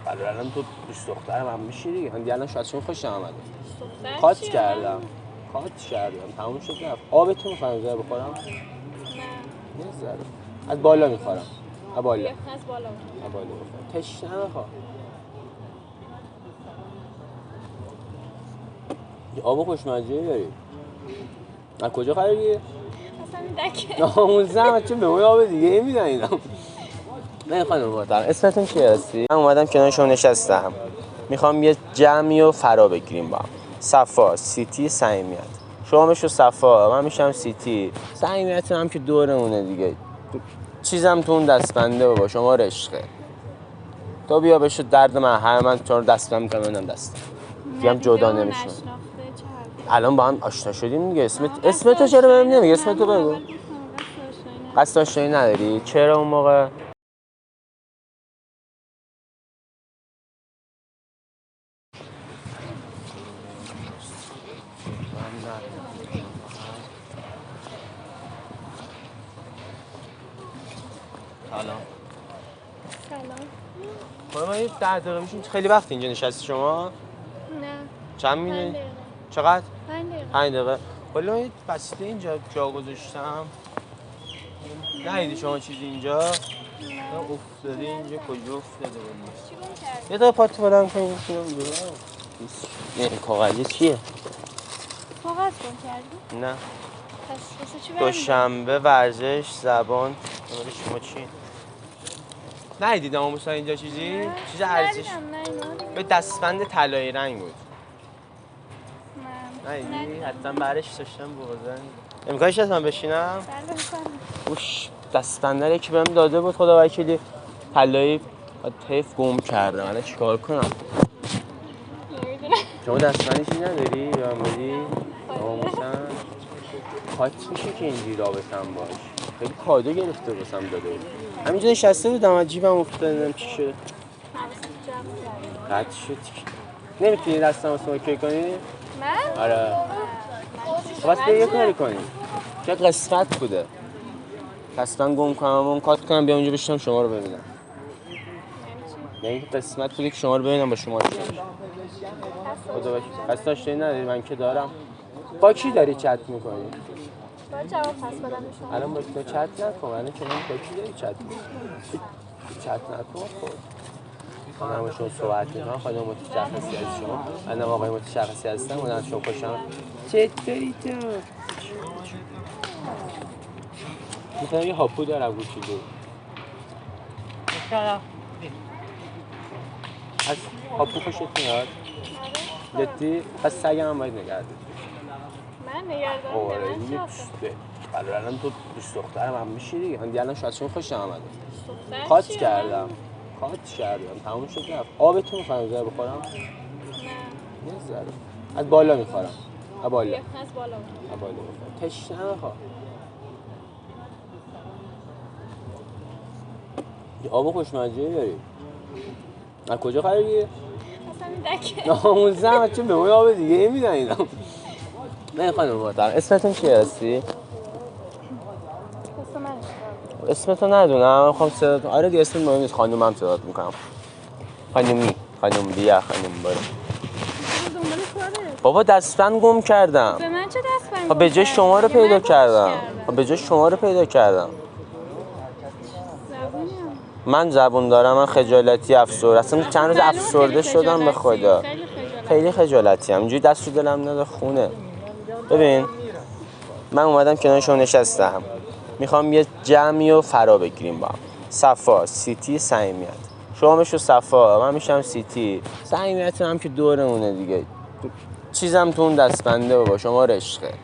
الان تو دوست دخترم هم میشی دیگه. من الان شاید شما خوشم اومده. کات کردم تموم شد رفت. آبتون میخوام زره بخورم؟ نه یه ذره از بالا میخورم. از بالا بخورم. تشنه نمیخوام. یه آب خوشمزه‌ای داری. از کجا خریدی؟ اصلا دکه. ناموسم چه به اون آب دیگه میدونم. نه خانم محترم اسمتون چیه هستی؟ من اومدم کنار شما نشستم. میخوام یه جمعی رو فرا بگیریم با هم. صفا، سیتی، صمیمیت. شما میشو صفا، من میشم سیتی. صمیمیت هم که دورمونه دیگه. چیزم تو اون دستبنده با شما عشقه. تو بیا بشو درد من تو رو دستم میکنم ببینم دست. دیگه هم جدا نمیشم. الان با هم آشنا شدیم دیگه. اسمتو چرا بهم نمیگی؟ اسمتو بگو. قصد آشنایی نداری؟ چرا اون موقع؟ سلام. ما یه 10 دقیقه میشیم. خیلی وقت اینجا نشستی شما؟ نه. چند می‌دونی؟ چقدر؟ 5 دقیقه. ولی من یه وسیله اینجا جا گذاشتم. ندیدی شما چیزی اینجا؟ نه. افتاده اینجا کجا افتاده بود؟ چی گم کردی؟ یه دقیقه پاتو بلند کنیم ببینم. این کاغذی چیه؟ کاغذ گم کردی؟ نه. پس واسه چی دوشنبه ورزش زبان. نمره شما چی؟ ندیدی ناموسا اینجا چیزی؟ چیز ارزش. به دستبند طلایی رنگ بود. ندیدی؟ حتما برش داشتم بوزن. امکانش هست من بشینم؟ اوش دستبنده که بهم داده بود خدا وکیلی طلایی طیف گم کرده. من چیکار کنم؟ شما دستبندی چیزی نداری؟ یا هم بدی؟ ناموسا کات میشه که اینجوری رابطم باش. خیلی کادو گرفته باسم داده بود. همینجا نشسته بودم از جیبم افتاده نمیدونم چی شد. قد شد. نمیتونی دستم واسه اوکی کنی؟ من؟ آره. خواست به یه کاری کنی. چه قسمت بوده. قسمت گم کنم اون کات کنم بیام اونجا بشینم شما رو ببینم. نه این قسمت بوده که شما رو ببینم با شما رو ببینم. خدا باشی. قصد آشنایی نداری من که دارم. با کی داری چت میکنی؟ با جواب پس بدم شما. الان با تو چت نکن. الان که من با کی داری چت میکنی؟ چت نکن خود. خانم با شما صحبت میکنم. خانم متشخصی از شما. منم آقای متشخصی هستم. من از شما خوشم. چطوری تو؟ میتونم یه هاپو دارم گوشیدو. از هاپو خوشت میاد؟ جدی؟ پس سگم هم باید نگرده. من نگردم آره دیگه الان تو دوست دخترم هم میشی دیگه. من الان شاید شما خوشم اومده. کات کردم تموم شد رفت. آبتون میخوام زره بخورم؟ نه یه ذره از بالا میخورم. از بالا بخورم. تشنه نمیخوام. یه آب خوشمزه‌ای داری. از کجا خریدی؟ اصلا دکه. ناموسم چه به اون آب دیگه میدونم. نه خانم محترم اسمتون چیه هستی؟ اسمتو ندونم. میخوام صداتون. آره دیگه اسم مهم نیست. خانومم صدات میکنم. خانم بیا خانم برو. بابا دستبند گم کردم. به من چه دستبند؟ به جای شما رو پیدا کردم. من زبون دارم. من خجالتی افسرده. اصلا چند روز افسرده شدم به خدا. خیلی خجالتی ام. اینجوری دست رو دلم نده خونه. ببین من اومدم کنار شما نشستم. میخوام یه جمعی رو فرا بگیریم با هم. صفا، سیتی، صمیمیت. شما میشو صفا، من میشم سیتی. صمیمیت هم که دورمونه دیگه. چیزم تو اون دستبنده با شما عشقه.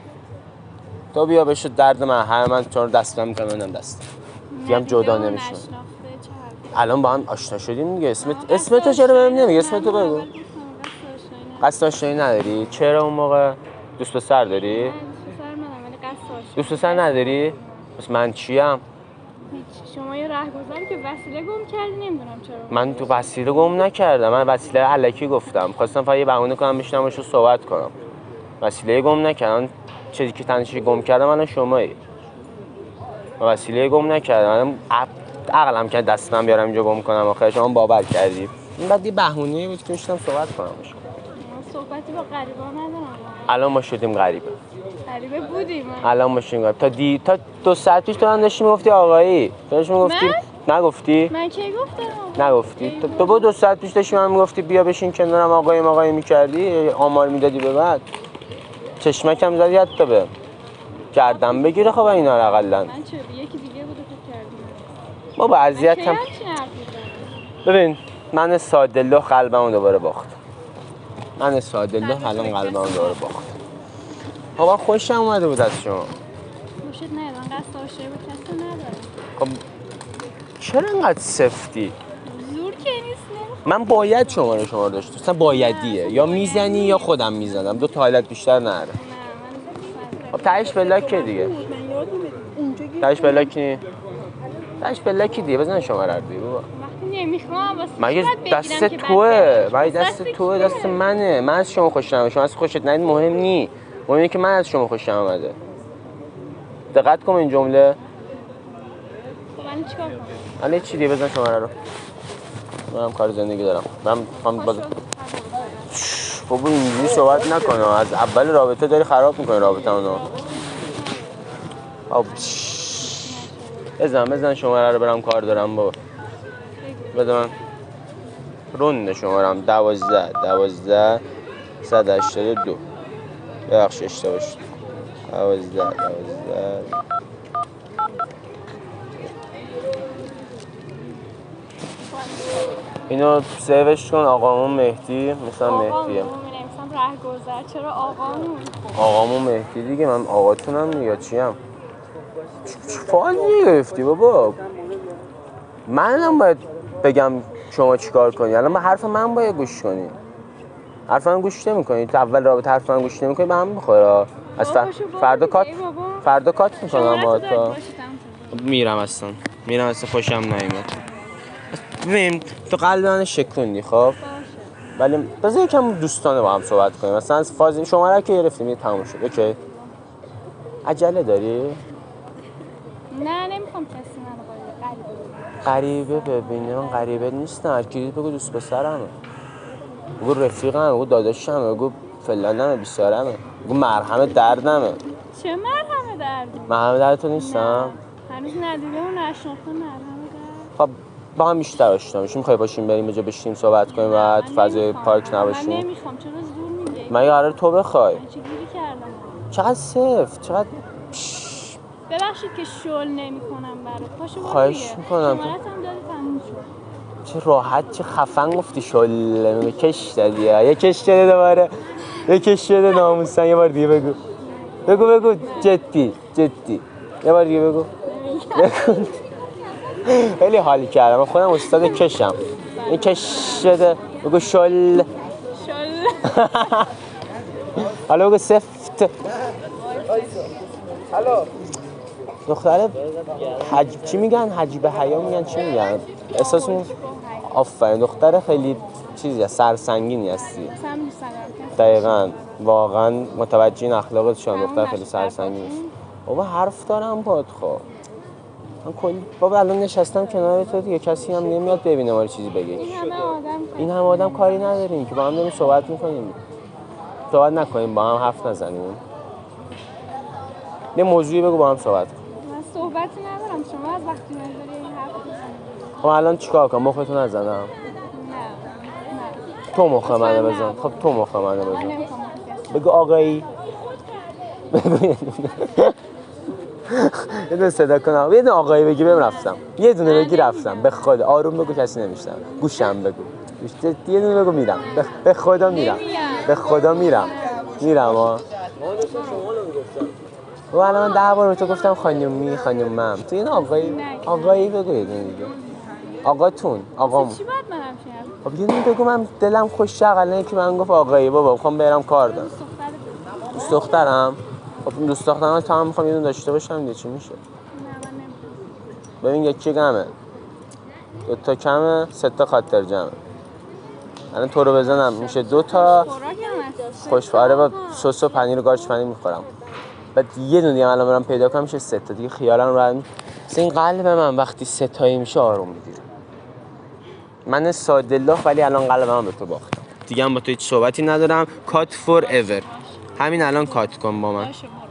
تو بیا بشو درد من تو رو دستم میکنم ببینم دست. دیگه هم جدا نمیشم. الان با هم آشنا شدیم دیگه. اسمتو چرا بهم نمیگی؟ اسمتو بگو. قصد آشنایی نداری؟ چرا اون موقع؟ دوست پسر داری؟ دوست پسر نداری؟ پس من چیم؟ شما یه راهگذاری که وسیله گم کردی نمیدونم چرا. من تو وسیله گم نکردم. من وسیله الکی گفتم. خواستم فقط یه بهونه کنم بشینم باشو صحبت کنم. وسیله گم نکردم. چیزی که تنها گم کردم الان شمایی. من وسیله گم نکردم. عقلم که دستم بیارم اینجا گم کنم آخه شما باور کردی. این بعد یه بهونه‌ای بود که می‌شدم صحبت کنم باشه. صحبتی با غریبا ندارم. الان ما شدیم غریبه. غریبه بودیم. الان ما شدیم غریبه. تا 2 ساعت پیش تو هم داشتی میگفتی آقایی. تو داشتی میگفتی نگفتی؟ من کی گفتم؟ نگفتی. تو با 2 ساعت پیش داشتی من میگفتی بیا بشین کنارم آقایی می‌کردی، آمار میدادی به بعد. چشمکم زدی حتی به گردن بگیره خب اینا رو اقلن. من چه یکی دیگه بوده فکر کردم. ما با اذیتم. من ببین من ساده لوح قلبمو دوباره باخت. من ساده لوح الان قلبمو دوباره باخت. خب خوشم اومده بود از شما. خوشت نیاد انقدر عاشق بود کسی نداره. خب چرا انقدر سفتی؟ زور که نیست. من باید شما رو داشتم. اصلا بایدیه. یا میزنی یا خودم میزنم. 2 تا حالت بیشتر نره. خب تهش بلاکه دیگه. تهش بلاکی. تهش بلاکی دیگه بزن شما رو دیگه بابا. وقتی نمیخوام واسه مگه دست توئه. مگه دست توئه دست منه. من از شما خوشم اومده. شما از خوشت نیاد مهم نی. مهم اینه که من از شما خوشم اومده. دقت کن این جمله. من چیکار کنم؟ الان چی دیگه بزن شما رو. منم کار زندگی دارم. من باز بابا اینجوری صحبت نکنه. از اول رابطه داری خراب میکنی رابطه‌مونو. آب بزن شماره رو برم کار دارم بابا. بده من روند شمارم 12 182 ببخش اشتباه شد 12 اینو سیوش کن. آقامون مهدی مثلا مهدیه. رهگذر. چرا آقامون؟ آقامون مهدی دیگه. من آقاتونم دیگه. چیم؟ چه فاز گرفتی بابا؟ منم باید بگم شما چیکار کنی. الان حرف من باید گوش کنی. حرف من گوش نمی‌کنی. تو اول رابطه حرف من گوش نمی‌کنی به هم می‌خوره. از فردا کات می‌کنم با تو. میرم اصلا خوشم نیومد. ببین تو قلب من شکوندی خب. ولی بذار یکم دوستانه با هم صحبت کنیم. مثلا از فاز شما رو که گرفتیم تموم شد. اوکی. عجله داری؟ نه نمیخوام کسی منو غریبه ببینه. من غریبه نیستم. هر کی بگو دوست پسرمه. بگو رفیقمه. بگو داداشمه. بگو فلانمه بیسارمه. بگو مرهم دردمه. چه مرهم درد؟ مرهم درد تو نیستم. هنوز ندیده و نشناخته مرهم درد. خب با هم بیشتر آشنا میشیم. میخوای باشیم بریم اینجا بشینیم صحبت کنیم و تو فضای پارک نباشیم؟ من نمیخوام. چرا زور میگی؟ مگه قراره تو بخوای؟ چه گیری کردم؟ چقدر سفت چقدر ببخشید که شل نمی‌کنم برات. پاشو برو. خواهش میکنم. شماره‌ام دادی تموم شد. چه راحت چه خفن گفتی شل. کش دادی. یه کش داده دوباره. یه کش داده ناموسن. یه بار دیگه بگو جدی یه بار دیگه بگو. خیلی حالی کردم. من خودم استاد کشم. این کش داده. بگو شل. حالا بگو سفت. دختره چی میگن؟ حجیب حیا میگن چی میگن؟ احساس میگن آفرین دختره خیلی چیزی سرسنگینی هستی. دقیقاً واقعا متوجه این اخلاقت شدم. دختر خیلی سرسنگینی است. بابا حرف دارم باهات. خب من کلی بابا الان نشستم کنار تو دیگه. کسی هم نمیاد ببینه ما رو چیزی بگه. این همه آدم کاری نداریم که با هم داریم صحبت میکنیم. صحبت نکنیم با هم حرف نزنیم. یه موضوعی بگو با هم صحبت کنیم. من صحبتی ندارم. شما از وقتی من داری این حرف میزنید. خب الان چیکار کنم؟ مختو نزنم. نه. تو مخ منو بزن. خب تو مخ منو بزن. بگو آقایی. بگو یه دونه صدا کنم. یه دونه آقایی بگی برم رفتم. یه دونه بگی رفتم. به خدا آروم بگو کسی نمیشنوه. گوشم بگو. یه دونه بگو میرم. به خدا میرم. به خدا میرم. ها. و الان 10 بار به تو گفتم خانومم. تو این آقایی بگو یه دونه دیگه. آقاتون آقامون. چی باید من همچین؟ خب یه دونه بگو. من دلم خوش شغله که من گفت آقایی بابا میخوام برم کار دارم. دوست دخترم. خب دوست دخترم تا هم میخوام یه دونه داشته باشم دیگه چی میشه؟ ببین یکی کمه. 2 تا کمه 3 تا خاطر جمعه. الان تو رو بزنم میشه 2 تا. خوشواره با سس و پنیر و گارچ پنیر میخورم. بعد یه دونه دیگه الان برام پیدا کنم میشه 3 تا دیگه. خیالم راحت این قلب من وقتی ستایی میشه آروم میگیره. من ساده الله ولی الان قلبم به تو باختم. دیگه هم با تو هیچ صحبتی ندارم. کات فور ایور. همین الان کات کن با من.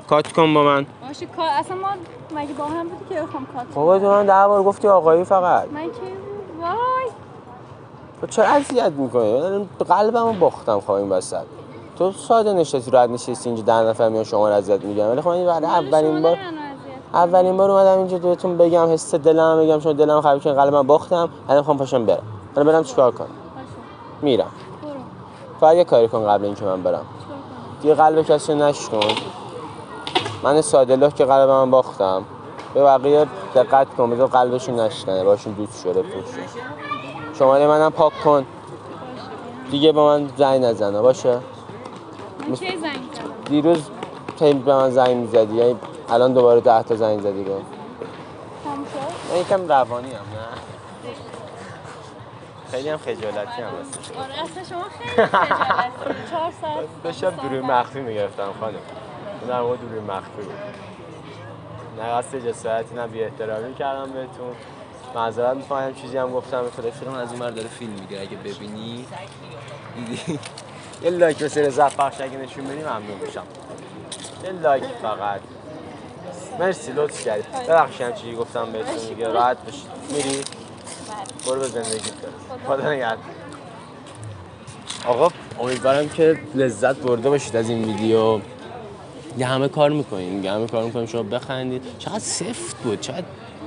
کات کن با من. باشه کار اصلا ما مگه با هم بودی که بخوام کات کنم؟ بابا تو من 10 بار گفتی آقایی فقط. من کی وای تو چرا اذیت میکنی؟ قلبمو باختم خب این وسط. تو ساده نشستی راحت نشستی اینجا 10 نفر میان شما رو اذیت میگن. ولی خب من اولین بار اومدم اینجا بهتون بگم حس دلم بگم شما دلم خراب کردین قلبم باختم. الان میخوام پاشم برم. الان برم چیکار کنم؟ میرم. فقط یه کاری کن قبل اینکه من برم. دیگه قلب کسی نشکن. من ساده الله که قلبم باختم. به بقیه دقت کن بذار قلبشون نشکنه باشون دوست شده پوشه. شماره منم پاک کن. دیگه به من زنگ نزنه باشه. من کی زنگ زدم؟ دیروز به من زنگ میزدی یعنی الان دوباره 10 تا زنگ زدی گفت. تموم شد؟ من یکم روانی ام نه. خیلی هم خجالتی ام اصلا. آره اصلا شما خیلی خجالتی. 4 ساعت. داشتم دوربین مخفی میگرفتم خانم. اون در موقع دوربین مخفی بود. نه قصد جسارتی نه بی احترامی کردم بهتون. معذرت می‌خوام چیزی هم گفتم به تلفنم از اون ور داره فیلم میگیره اگه ببینی دیدی یه لایک به سر زب پخش اگه نشون بدی ممنون میشم. یه لایک فقط. مرسی لطف کردی. ببخشید چیزی گفتم بهتون دیگه راحت بشید. میری؟ برو به زندگیت برو. خدا نگهدار. آقا امیدوارم که لذت برده باشید از این ویدیو. یه همه کار میکنیم شما بخندید. چقدر سفت بود، چقدر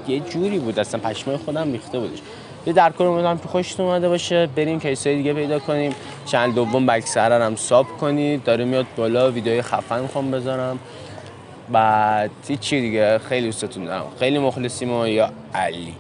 یه جوری بود اصلا پشمای خودم ریخته بودش. یه درکار امیدوارم که خوشتون اومده باشه. بریم کیسای دیگه پیدا کنیم. چنل دوم بکسره هم ساب کنید. داره میاد بالا ویدیوهای خفن میخوام بذارم. بعد چی دیگه خیلی دوستتون دارم. خیلی مخلصیم و یا علی.